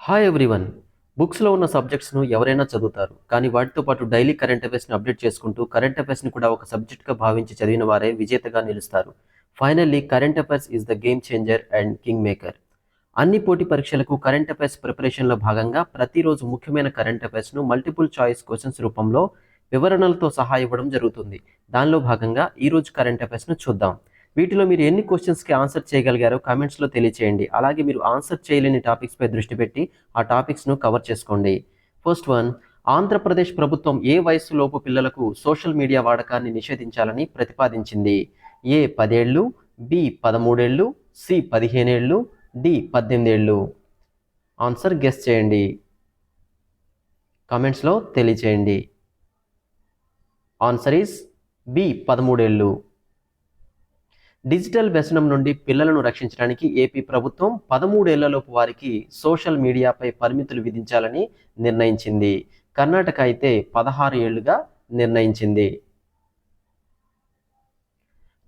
Hi everyone. బుక్స్‌లో ఉన్న సబ్జెక్ట్స్‌ను ఎవరైనా చదువుతారు. కానీ వాటితో పాటు డైలీ కరెంట్ అఫైర్స్‌ని అప్డేట్ చేసుకుంటూ, కరెంట్ అఫైర్స్‌ని కూడా ఒక సబ్జెక్ట్‌గా భావించి చదివిన వారే విజేతగా నిలుస్తారు. Finally current affairs is the game changer and king maker. అన్ని పోటీ పరీక్షలకు కరెంట్ అఫైర్స్ ప్రిపరేషన్‌లో భాగంగా ప్రతిరోజు ముఖ్యమైన కరెంట్ అఫైర్స్‌ను మల్టిపుల్ చాయిస్ క్వెషన్స్ రూపంలో వివరణలతో సహా ఇవ్వడం జరుగుతుంది. దానిలో భాగంగా ఈరోజు కరెంట్ అఫైర్స్‌ను చూద్దాం. వీటిలో మీరు ఎన్ని క్వశ్చన్స్‌కి ఆన్సర్ చేయగలిగారో కామెంట్స్‌లో తెలియచేయండి. అలాగే మీరు ఆన్సర్ చేయలేని టాపిక్స్‌పై దృష్టి పెట్టి ఆ టాపిక్స్‌ను కవర్ చేసుకోండి. ఫస్ట్ వన్, ఆంధ్రప్రదేశ్ ప్రభుత్వం ఏ వయస్సులోపు పిల్లలకు సోషల్ మీడియా వాడకాన్ని నిషేధించాలని ప్రతిపాదించింది? ఏ 10 ఏళ్ళు, బి 13 ఏళ్ళు, సి 15 ఏళ్ళు, డి 18 ఏళ్ళు. ఆన్సర్ గెస్ చేయండి. కామెంట్స్‌లో తెలియచేయండి. ఆన్సర్ ఈస్ బి 13 ఏళ్ళు. డిజిటల్ వ్యసనం నుండి పిల్లలను రక్షించడానికి ఏపీ ప్రభుత్వం 13 ఏళ్లలోపు వారికి సోషల్ మీడియాపై పరిమితులు విధించాలని నిర్ణయించింది. కర్ణాటక అయితే 16 ఏళ్లుగా నిర్ణయించింది.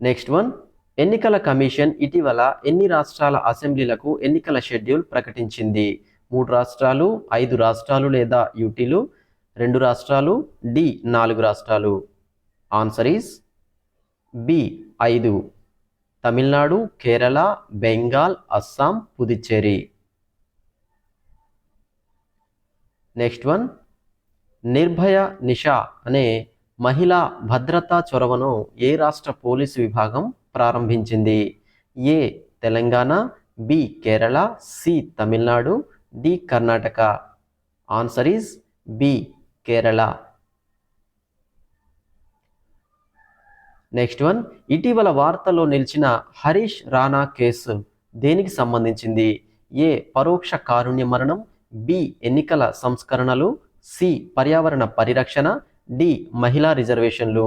నెక్స్ట్ వన్, ఎన్నికల కమిషన్ ఇటీవల ఎన్ని రాష్ట్రాల అసెంబ్లీలకు ఎన్నికల షెడ్యూల్ ప్రకటించింది? 3 రాష్ట్రాలు, 5 రాష్ట్రాలు లేదా యూటీలు, 2 రాష్ట్రాలు, డి 4 రాష్ట్రాలు. Answer is B 5. Tamil Nadu, Kerala, Bengal, Assam, Puducherry. Next one, Nirbhaya Nisha అనే మహిళా భద్రతా చొరవను ఏ రాష్ట్ర పోలీసు విభాగం ప్రారంభించింది? A Telangana, B Kerala, C Tamil Nadu, D Karnataka. Answer is B Kerala. Next one, ఇటీవల వార్తల్లో నిలిచిన హరీష్ రాణా కేసు దేనికి సంబంధించింది? ఏ పరోక్ష కారుణ్య మరణం, బి ఎన్నికల సంస్కరణలు, సి పర్యావరణ పరిరక్షణ, డి మహిళా రిజర్వేషన్లు.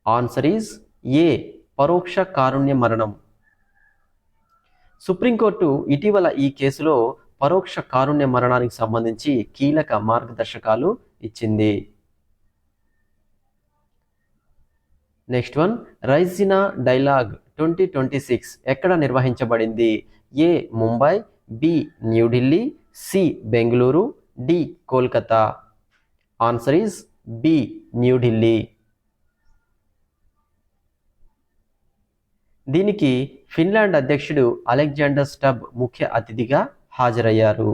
ఆన్సర్ ఈజ్ ఏ పరోక్ష కారుణ్య మరణం. సుప్రీంకోర్టు ఇటీవల ఈ కేసులో పరోక్ష కారుణ్య మరణానికి సంబంధించి కీలక మార్గదర్శకాలు ఇచ్చింది. నెక్స్ట్ వన్, రైజినా డైలాగ్ 2026 ఎక్కడ నిర్వహించబడింది? A Mumbai, B New Delhi, C Bengaluru, D Kolkata. Answer is B New Delhi. దీనికి ఫిన్లాండ్ అధ్యక్షుడు అలెగ్జాండర్ స్టబ్ ముఖ్య అతిథిగా హాజరయ్యారు.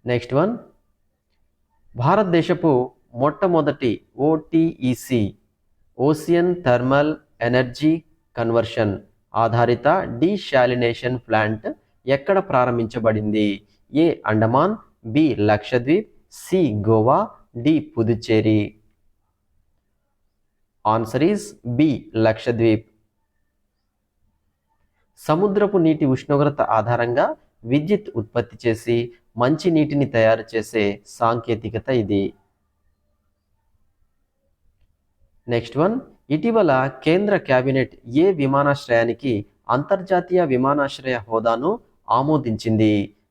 నెక్స్ట్ వన్, భారతదేశపు మొట్టమొదటి OTEC ocean thermal energy conversion ఆధారిత డీశాలినేషన్ ప్లాంట్ ఎక్కడ ప్రారంభించబడింది? A Andaman, B Lakshadweep, C Goa, D Puducherry. Answer is B Lakshadweep. సముద్రపు నీటి ఉష్ణోగ్రత ఆధారంగా విద్యుత్ ఉత్పత్తి చేసి మంచి నీటిని తయారు చేసే సాంకేతికత ఇది. నెక్స్ట్ వన్, ఇటీవల కేంద్ర కేబినెట్ ఏ విమానాశ్రయానికి అంతర్జాతీయ విమానాశ్రయ హోదాను ఆమోదించింది?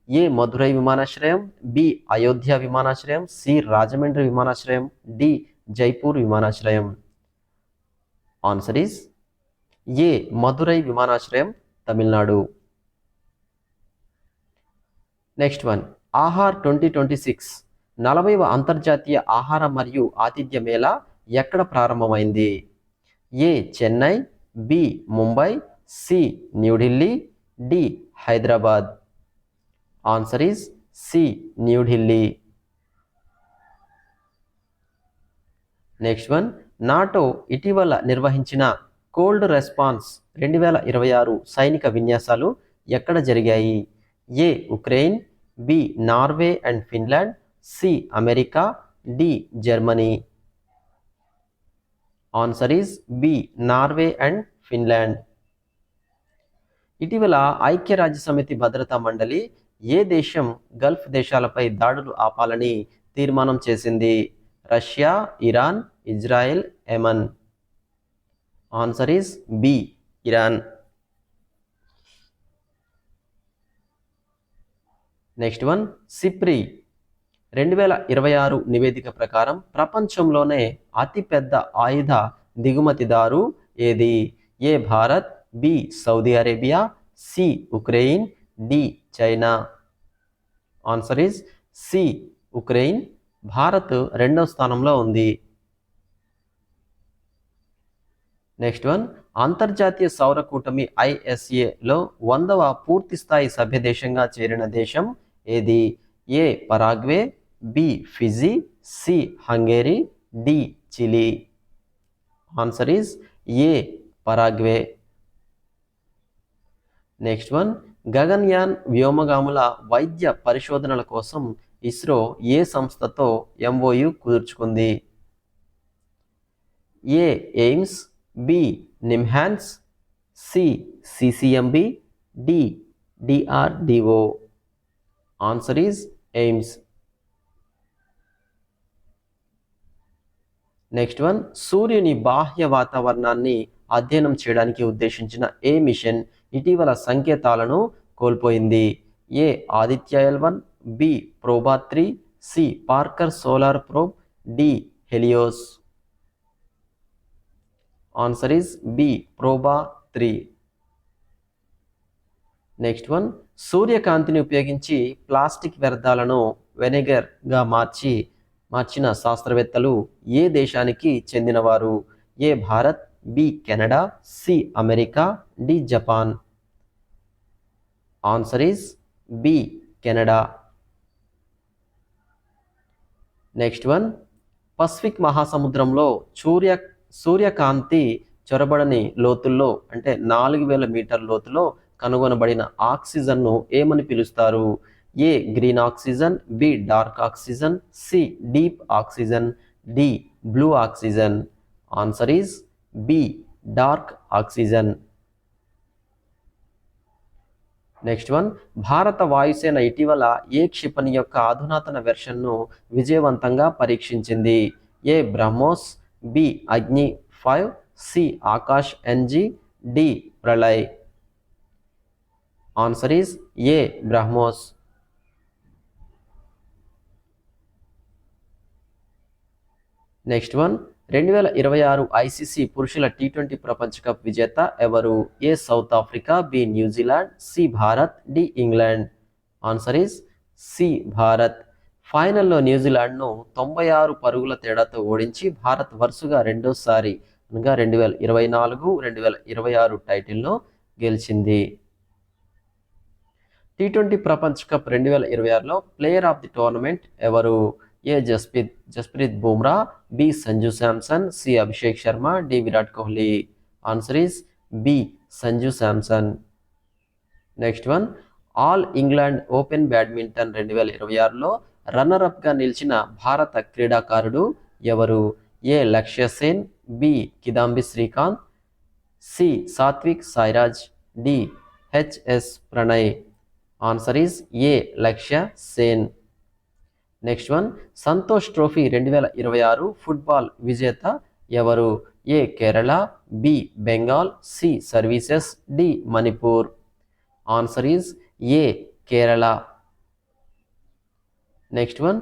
ఏ మధురై విమానాశ్రయం, బి అయోధ్య విమానాశ్రయం, సి రాజమండ్రి విమానాశ్రయం, డి జైపూర్ విమానాశ్రయం. ఆన్సర్ ఈస్ ఏ మధురై విమానాశ్రయం, తమిళనాడు. నెక్స్ట్ వన్, ఆహార్ 2026 40వ అంతర్జాతీయ ఆహార మరియు ఆతిథ్య మేళా ఎక్కడ ప్రారంభమైంది? A Chennai, B Mumbai, C New Delhi, D Hyderabad. Answer is C New Delhi. Next one, NATO ఇటీవల నిర్వహించిన కోల్డ్ రెస్పాన్స్ 2026 సైనిక విన్యాసాలు ఎక్కడ జరిగాయి? A Ukraine, B Norway and Finland, C America, D Germany. Answer is B Norway and Finland. ఇటీవల ఐక్యరాజ్యసమితి భద్రతా మండలి ఏ దేశం గల్ఫ్ దేశాలపై దాడులు ఆపాలని తీర్మానం చేసింది? Russia, Iran, Israel, Yemen. Answer is B Iran. Next one, SIPRI 2026 నివేదిక ప్రకారం ప్రపంచంలోనే అతిపెద్ద ఆయుధ దిగుమతిదారు ఏది? A Bharat, B Saudi Arabia, C Ukraine, D China. Answer is C Ukraine. Bharat రెండవ స్థానంలో ఉంది. నెక్స్ట్ వన్, అంతర్జాతీయ సౌర కూటమి ISAలో 100వ పూర్తి స్థాయి సభ్య దేశంగా చేరిన దేశం ఏది? A Paraguay, B Fiji, C Hungary, D Chile. Answer is A Paraguay. Next one, Gaganyaan వ్యోమగాముల వైద్య పరిశోధనల కోసం ఇస్రో ఏ సంస్థతో MOU కుదుర్చుకుంది? A AIIMS, B NIMHANS, C CCMB, D DRDO. Answer is AIIMS. Next one, సూర్యుని బాహ్య వాతావరణాన్ని అధ్యయనం చేయడానికి ఉద్దేశించిన ఏ మిషన్ ఇటీవల సంకేతాలను కోల్పోయింది? A Aditya L1, B Proba 3, C Parker solar probe, D Helios. Answer is B Proba 3. Next one, సూర్యకాంతిని ఉపయోగించి ప్లాస్టిక్ వ్యర్థాలను వెనిగర్గా మార్చిన శాస్త్రవేత్తలు ఏ దేశానికి చెందినవారు? A Bharat, B Canada, C America, D Japan. Answer is B Canada. Next one, Pacific మహాసముద్రంలో సూర్యకాంతి చొరబడని లోతుల్లో అంటే 4000 మీటర్ లోతులో కనుగొనబడిన ఆక్సిజన్ను ఏమని పిలుస్తారు? A green oxygen, B dark oxygen, C deep oxygen, D blue oxygen. Answer is B dark oxygen. Next one, భారత వాయుసేన ఇటీవల ఏ క్షిపణి యొక్క అధునాతన వెర్షన్ను విజయవంతంగా పరీక్షించింది? ఏ BrahMos, B Agni 5, C Akash NG, D Pralay. Answer is A BrahMos. Next one, 2026 ICC పురుషుల T20 ప్రపంచ కప్ విజేత ఎవరు? A South Africa, B New Zealand, C Bharat, D England. Answer is C Bharat. ఫైనల్లో న్యూజిలాండ్ను 96 పరుగుల తేడాతో ఓడించి భారత్ వరుసగా రెండోసారి అనగా 2024, 2026 టైటిల్ను గెలిచింది. T20 ప్రపంచ కప్ 2026లో ప్లేయర్ ఆఫ్ ది టోర్నమెంట్ ఎవరు? A Jasprit Bumrah, B Sanju Samson, C Abhishek Sharma, D Virat Kohli. Answer is B Sanju Samson. Next one, all England open badminton 2026లో రన్నర్అప్గా నిలిచిన భారత క్రీడాకారుడు ఎవరు? A Lakshya Sen, B Kidambi Srikanth, C Satwik Sairaj, D HS Prannoy. Answer is A Lakshya Sen. Next one, Santosh trophy 2026 football విజేత ఎవరు? A Kerala, B Bengal, C services, D Manipur. Answer is A Kerala. Next one,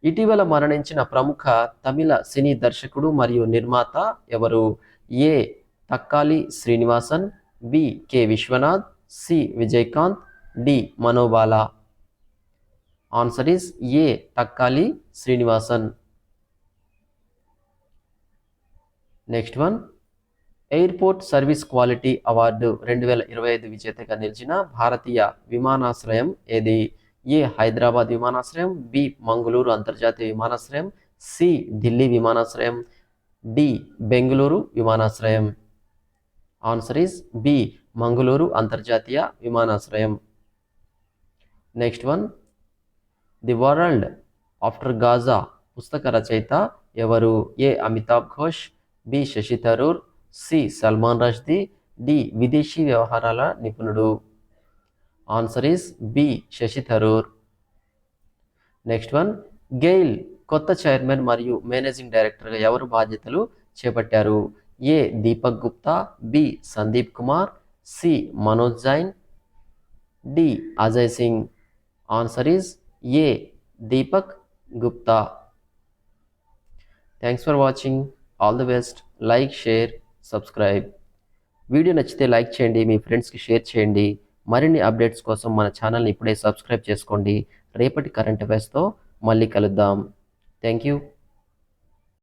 ఇటీవల మరణించిన ప్రముఖ తమిళ సినీ దర్శకుడు మరియు నిర్మాత ఎవరు? A Thakkali Srinivasan, B K Viswanath, C Vijayakanth, D Manobala. Answer is A Thakkali Srinivasan. Next one, airport service quality award 2025 విజేతగా నిలిచిన భారతీయ విమానాశ్రయం ఏది? ఏ హైదరాబాద్ విమానాశ్రయం, బి మంగళూరు అంతర్జాతీయ విమానాశ్రయం, సి ఢిల్లీ విమానాశ్రయం, డి బెంగళూరు విమానాశ్రయం. ఆన్సర్ ఈజ్ బి మంగళూరు అంతర్జాతీయ విమానాశ్రయం. Next one, the world after Gaza పుస్తక రచయిత ఎవరు? A Amitav Ghosh, B Shashi Tharoor, C Salman Rushdie, D విదేశీ వ్యవహారాల నిపుణుడు. Answer is B Shashi Tharoor. Next one, GAIL కొత్త చైర్మన్ మరియు మేనేజింగ్ డైరెక్టర్గా ఎవరు బాధ్యతలు చేపట్టారు? A Deepak Gupta, B Sandeep Kumar, C Manoj Jain, D Ajay Singh. Answer is A Deepak Gupta. Thanks for watching. All the best. Like, share, subscribe. Video నచ్చితే లైక్ చేయండి, మీ ఫ్రెండ్స్కి షేర్ చేయండి. మరిన్ని అప్డేట్స్ కోసం మన ఛానల్ని ఇప్పుడే సబ్స్క్రైబ్ చేసుకోండి. రేపటి కరెంట్ అఫైర్స్తో మళ్ళీ కలుద్దాం. Thank you.